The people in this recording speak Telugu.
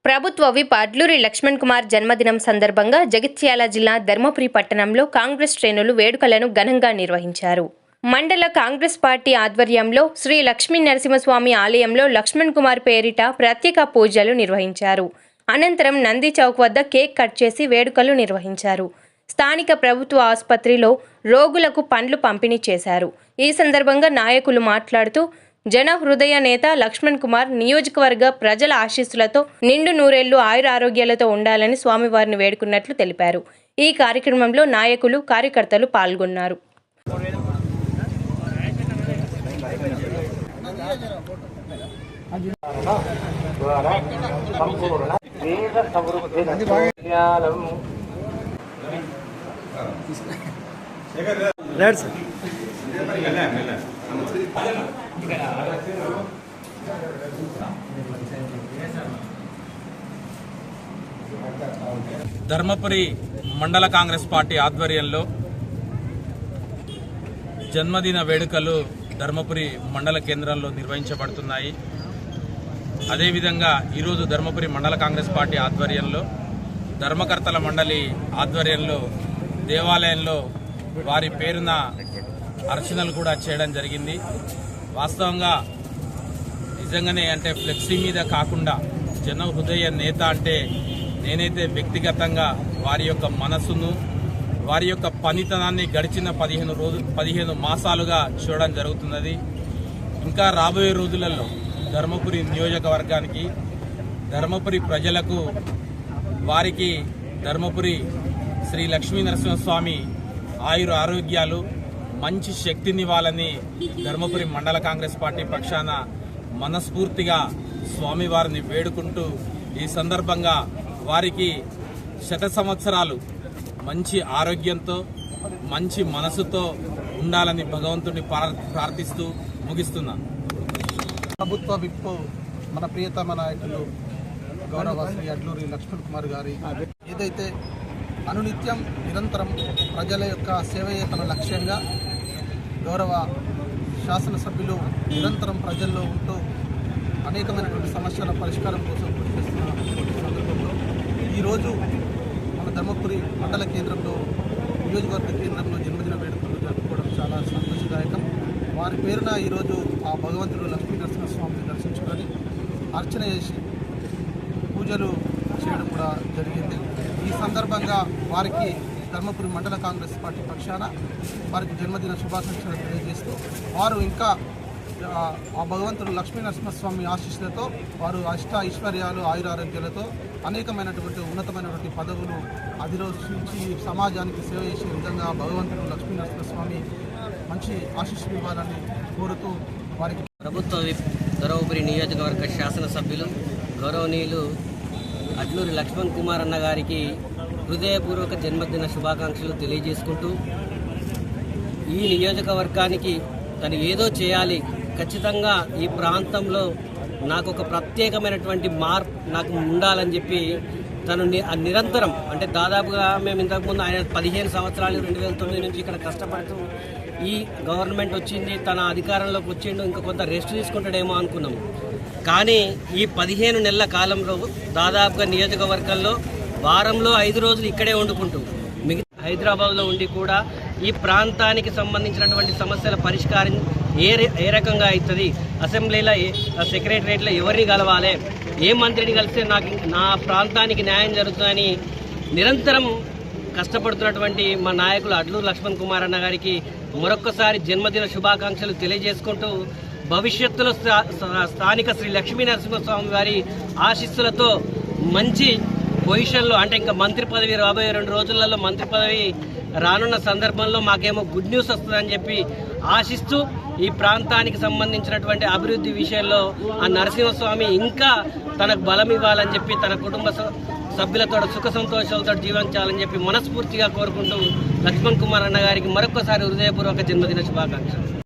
ప్రభుత్వ విప్ అడ్లూరి లక్ష్మణ్ కుమార్ జన్మదినం సందర్భంగా జగిత్యాల జిల్లా ధర్మపురి పట్టణంలో కాంగ్రెస్ శ్రేణులు వేడుకలను ఘనంగా నిర్వహించారు. మండల కాంగ్రెస్ పార్టీ ఆధ్వర్యంలో శ్రీ లక్ష్మీ నరసింహస్వామి ఆలయంలో లక్ష్మణ్ కుమార్ పేరిట ప్రత్యేక పూజలు నిర్వహించారు. అనంతరం నంది చౌక్ వద్ద కేక్ కట్ చేసి వేడుకలు నిర్వహించారు. స్థానిక ప్రభుత్వ ఆసుపత్రిలో రోగులకు పండ్లు పంపిణీ చేశారు. ఈ సందర్భంగా నాయకులు మాట్లాడుతూ జన హృదయ నేత లక్ష్మణ్ కుమార్ నియోజకవర్గ ప్రజల ఆశీస్సులతో నిండు నూరేళ్లు ఆయురారోగ్యాలతో ఉండాలని స్వామివారిని వేడుకున్నట్లు తెలిపారు. ఈ కార్యక్రమంలో నాయకులు, కార్యకర్తలు పాల్గొన్నారు. ధర్మపురి మండల కాంగ్రెస్ పార్టీ ఆధ్వర్యంలో జన్మదిన వేడుకలు ధర్మపురి మండల కేంద్రంలో నిర్వహించబడుతున్నాయి. అదేవిధంగా ఈరోజు ధర్మపురి మండల కాంగ్రెస్ పార్టీ ఆధ్వర్యంలో ధర్మకర్తల మండలి ఆధ్వర్యంలో దేవాలయంలో వారి పేరున అర్చనలు కూడా చేయడం జరిగింది. వాస్తవంగా నిజంగానే అంటే ఫ్లెక్సీ మీద కాకుండా జన హృదయ నేత అంటే నేనైతే వ్యక్తిగతంగా వారి యొక్క మనసును, వారి యొక్క పనితనాన్ని గడిచిన 15 మాసాలుగా చూడడం జరుగుతున్నది. ఇంకా రాబోయే రోజులలో ధర్మపురి నియోజకవర్గానికి, ధర్మపురి ప్రజలకు, వారికి ధర్మపురి శ్రీ లక్ష్మీ నరసింహస్వామి ఆయుర ఆరోగ్యాలు, మంచి శక్తినివ్వాలని ధర్మపురి మండల కాంగ్రెస్ పార్టీ పక్షాన మనస్ఫూర్తిగా స్వామివారిని వేడుకుంటూ ఈ సందర్భంగా వారికి 100 సంవత్సరాలు మంచి ఆరోగ్యంతో, మంచి మనసుతో ఉండాలని భగవంతుని ప్రార్థిస్తూ ముగిస్తున్నాను. ప్రభుత్వ విప్ మన ప్రియతమ నాయకులు గౌరవ శ్రీ అడ్లూరి లక్ష్మణ్ కుమార్ గారి ఏదైతే అనునిత్యం నిరంతరం ప్రజల యొక్క సేవయే తన లక్ష్యంగా గౌరవ శాసనసభ్యులు నిరంతరం ప్రజల్లో ఉంటూ అనేకమైనటువంటి సమస్యల పరిష్కారం కోసం కృషి చేస్తున్న సందర్భంలో ఈరోజు మన ధర్మపురి మండల కేంద్రంలో, నియోజకవర్గ కేంద్రంలో జన్మదిన వేడుకలు జరుపుకోవడం చాలా సంతోషదాయకం. వారి పేరున ఈరోజు ఆ భగవంతుడు లక్ష్మీ నరసింహస్వామిని దర్శించుకొని అర్చన చేసి పూజలు చేయడం కూడా జరిగింది. ఈ సందర్భంగా వారికి ధర్మపురి మండల కాంగ్రెస్ పార్టీ పక్షాన వారికి జన్మదిన శుభాకాంక్షలు తెలియజేస్తూ, వారు ఇంకా ఆ భగవంతుడు లక్ష్మీ నరసింహస్వామి ఆశీస్సులతో వారు ఐశ్వర్యాలు, ఆయురారోగ్యాలతో అనేకమైనటువంటి ఉన్నతమైనటువంటి పదవులు అధిరోహించి సమాజానికి సేవ చేసే విధంగా భగవంతుడు లక్ష్మీ నరసింహస్వామి మంచి ఆశీస్సులు ఇవ్వాలని కోరుతూ వారికి ప్రభుత్వ ధర్మపురి నియోజకవర్గ శాసనసభ్యులు గౌరవనీయులు అడ్లూరి లక్ష్మణ్ కుమార్ అన్న గారికి హృదయపూర్వక జన్మదిన శుభాకాంక్షలు తెలియజేసుకుంటూ, ఈ నియోజకవర్గానికి తను ఏదో చేయాలి, ఖచ్చితంగా ఈ ప్రాంతంలో నాకు ఒక ప్రత్యేకమైనటువంటి మార్పు నాకు ఉండాలని చెప్పి తను నిరంతరం అంటే దాదాపుగా మేము ఇంతకుముందు ఆయన 15 సంవత్సరాలు 2009 నుంచి ఇక్కడ కష్టపడుతూ ఈ గవర్నమెంట్ వచ్చింది, తన అధికారంలోకి వచ్చిండు, ఇంకా కొంత రెస్ట్ తీసుకుంటాడేమో అనుకున్నాము. కానీ ఈ 15 నెలల కాలంలో దాదాపుగా నియోజకవర్గంలో వారంలో 5 రోజులు ఇక్కడే వండుకుంటూ మిగతా హైదరాబాద్లో ఉండి కూడా ఈ ప్రాంతానికి సంబంధించినటువంటి సమస్యల పరిష్కారం ఏ రకంగా అవుతుంది, అసెంబ్లీలో సెక్రటరియట్లో ఎవరిని కలవాలి, ఏ మంత్రిని కలిస్తే నా ప్రాంతానికి న్యాయం జరుగుతుందని నిరంతరం కష్టపడుతున్నటువంటి మా నాయకులు అడ్లూరి లక్ష్మణ్ కుమార్ అన్న గారికి మరొక్కసారి జన్మదిన శుభాకాంక్షలు తెలియజేసుకుంటూ, భవిష్యత్తులో స్థానిక శ్రీ లక్ష్మీ నరసింహస్వామి వారి ఆశీస్సులతో మంచి పొజిషన్లో అంటే ఇంకా మంత్రి పదవి రాబోయే 2 రోజులలో మంత్రి పదవి రానున్న సందర్భంలో మాకేమో గుడ్ న్యూస్ వస్తుందని చెప్పి ఆశిస్తూ, ఈ ప్రాంతానికి సంబంధించినటువంటి అభివృద్ధి విషయంలో ఆ నరసింహస్వామి ఇంకా తనకు బలం ఇవ్వాలని చెప్పి తన కుటుంబ సభ్యులతో సుఖ సంతోషాలతో జీవించాలని చెప్పి మనస్ఫూర్తిగా కోరుకుంటూ లక్ష్మణ్ కుమార్ అన్న గారికి మరొకసారి హృదయపూర్వక జన్మదిన శుభాకాంక్షలు.